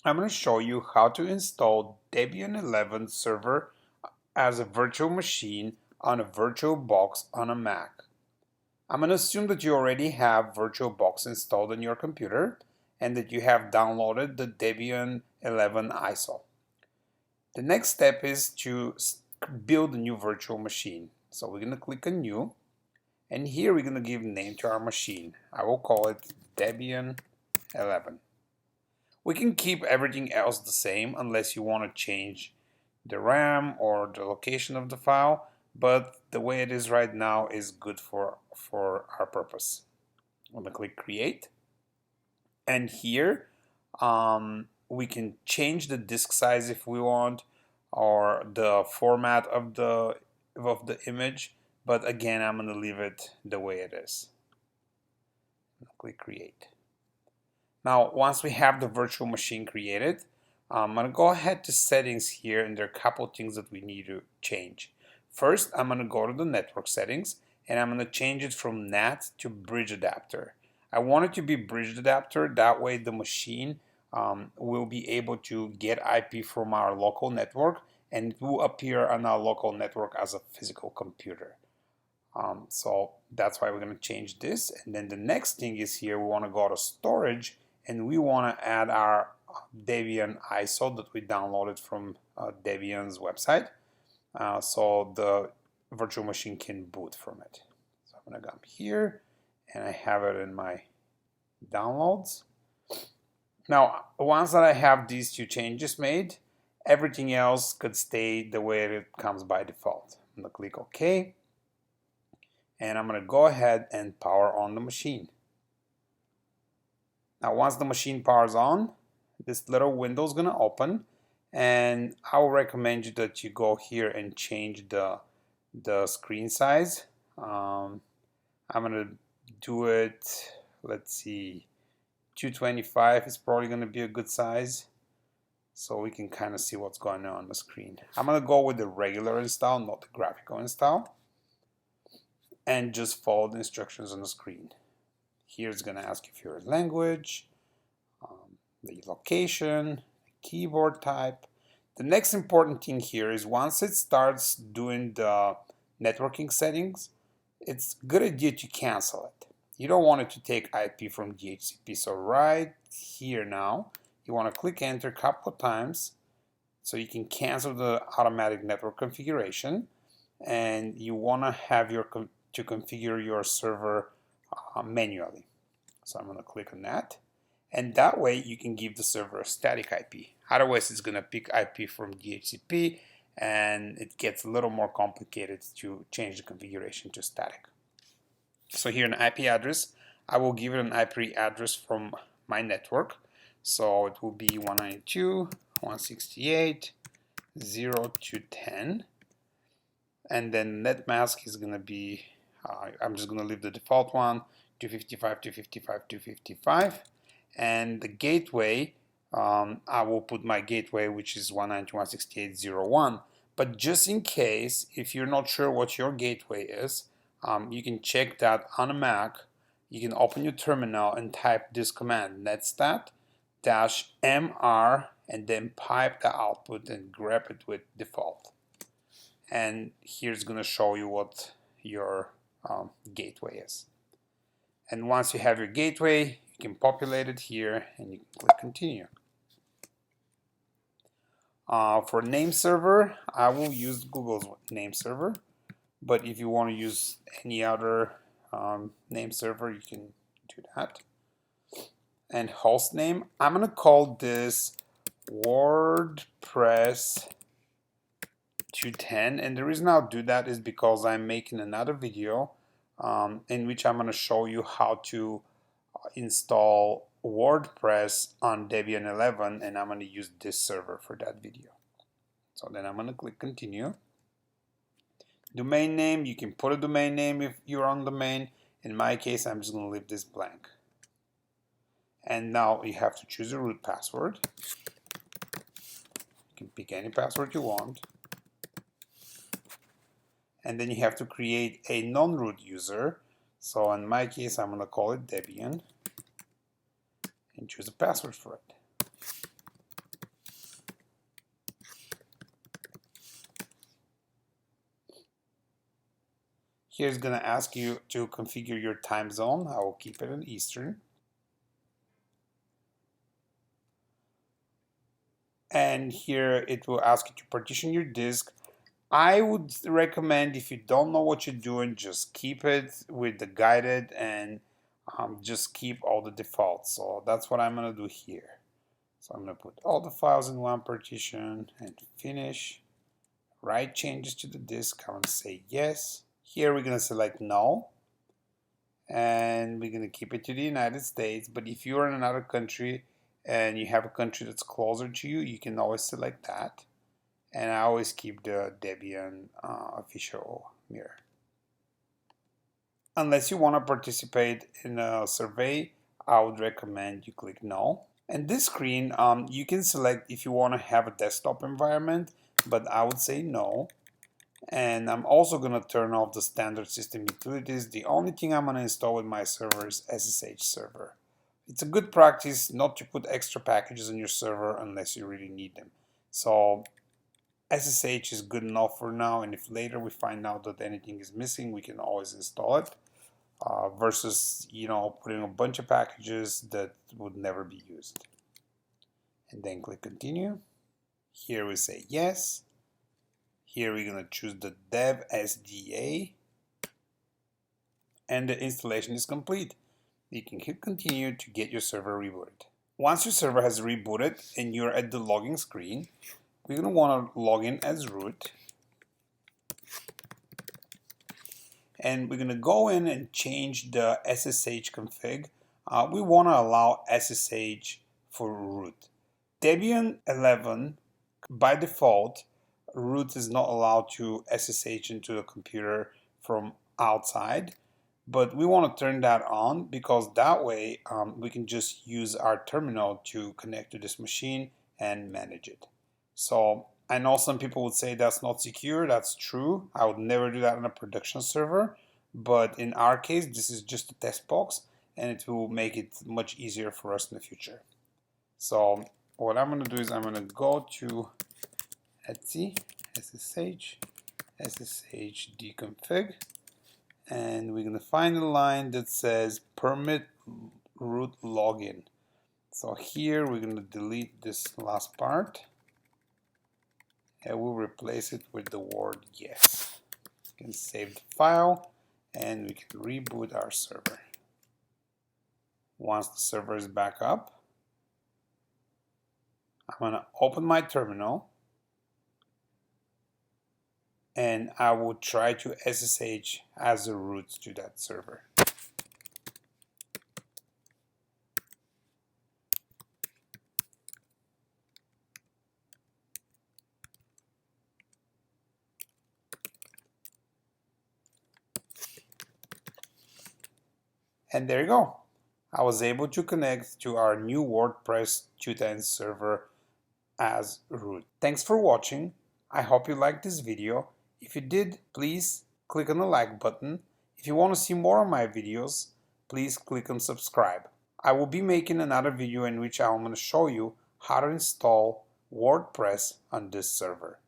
I'm going to show you how to install Debian 11 server as a virtual machine on a VirtualBox on a Mac. I'm going to assume that you already have VirtualBox installed on your computer and that you have downloaded the Debian 11 ISO. The next step is to build a new virtual machine. So we're going to click on New, and here we're going to give a name to our machine. I will call it Debian 11. We can keep everything else the same unless you want to change the RAM or the location of the file, but the way it is right now is good for our purpose. I'm going to click Create, and here we can change the disk size if we want, or the format of the image, but again I'm going to leave it the way it is. Click Create. Now, once we have the virtual machine created, I'm going to go ahead to settings here, and there are a couple things that we need to change. First, I'm going to go to the network settings, and I'm going to change it from NAT to bridge adapter. I want it to be bridge adapter, that way the machine will be able to get IP from our local network, and it will appear on our local network as a physical computer. So that's why we're going to change this. And then the next thing is here, we want to go to storage, and we want to add our Debian ISO that we downloaded from Debian's website, so the virtual machine can boot from it. So I'm going to come here, and I have it in my downloads. Now, once that I have these two changes made, everything else could stay the way it comes by default. I'm going to click OK, and I'm going to go ahead and power on the machine. Now, once the machine powers on, this little window is going to open, and I will recommend you that you go here and change the screen size. I'm going to do it, let's see, 225 is probably going to be a good size, so we can kind of see what's going on the screen. I'm going to go with the regular install, not the graphical install, and just follow the instructions on the screen. Here it's going to ask you for your language, the location, keyboard type. The next important thing here is once it starts doing the networking settings, it's a good idea to cancel it. You don't want it to take IP from DHCP. So right here now, you want to click enter a couple of times so you can cancel the automatic network configuration, and you want to have to configure your server manually. So I'm going to click on that, and that way you can give the server a static IP. Otherwise it's going to pick IP from DHCP, and it gets a little more complicated to change the configuration to static. So here an IP address, I will give it an IP address from my network. So it will be 192.168.0.2.10, and then net mask is going to be, I'm just going to leave the default one, 255.255.255, and the gateway, I will put my gateway, which is 192.168.0.1. But just in case, if you're not sure what your gateway is, you can check that on a Mac. You can open your terminal and type this command, netstat-mr, and then pipe the output and grab it with default. And here's going to show you what your gateway is. And once you have your gateway, you can populate it here, and you can click continue. For name server, I will use Google's name server, but if you want to use any other name server, you can do that. And host name, I'm going to call this WordPress 210, and the reason I'll do that is because I'm making another video in which I'm going to show you how to install WordPress on Debian 11, and I'm going to use this server for that video. So then I'm going to click continue. Domain name, you can put a domain name if you're on domain. In my case, I'm just going to leave this blank. And now you have to choose a root password. You can pick any password you want. And then you have to create a non-root user. So in my case, I'm going to call it Debian and choose a password for it. Here it's going to ask you to configure your time zone. I will keep it in Eastern. And here it will ask you to partition your disk. I would recommend, if you don't know what you're doing, just keep it with the guided and just keep all the defaults. So that's what I'm going to do here. So I'm going to put all the files in one partition and finish. Write changes to the disk. I'm going to say yes. Here we're going to select no. And we're going to keep it to the United States. But if you're in another country and you have a country that's closer to you, you can always select that. And I always keep the Debian official mirror. Unless you want to participate in a survey, I would recommend you click no. And this screen, you can select if you want to have a desktop environment, but I would say no. And I'm also going to turn off the standard system utilities. The only thing I'm going to install with my server is SSH server. It's a good practice not to put extra packages on your server unless you really need them. So SSH is good enough for now, and if later we find out that anything is missing, we can always install it. Versus, putting a bunch of packages that would never be used. And then click continue. Here we say yes. Here we're going to choose the dev SDA. And the installation is complete. You can hit continue to get your server rebooted. Once your server has rebooted and you're at the login screen, we're going to want to log in as root. And we're going to go in and change the SSH config. We want to allow SSH for root. Debian 11, by default, root is not allowed to SSH into the computer from outside. But we want to turn that on because that way we can just use our terminal to connect to this machine and manage it. So I know some people would say that's not secure. That's true. I would never do that on a production server. But in our case, this is just a test box and it will make it much easier for us in the future. So what I'm going to do is I'm going to go to etc ssh deconfig. And we're going to find a line that says permit root login. So here we're going to delete this last part and we'll replace it with the word yes. We can save the file and we can reboot our server. Once the server is back up, I'm going to open my terminal and I will try to SSH as a root to that server. And there you go. I was able to connect to our new WordPress 2.10 server as root. Thanks for watching. I hope you liked this video. If you did, please click on the like button. If you want to see more of my videos, please click on subscribe. I will be making another video in which I'm going to show you how to install WordPress on this server.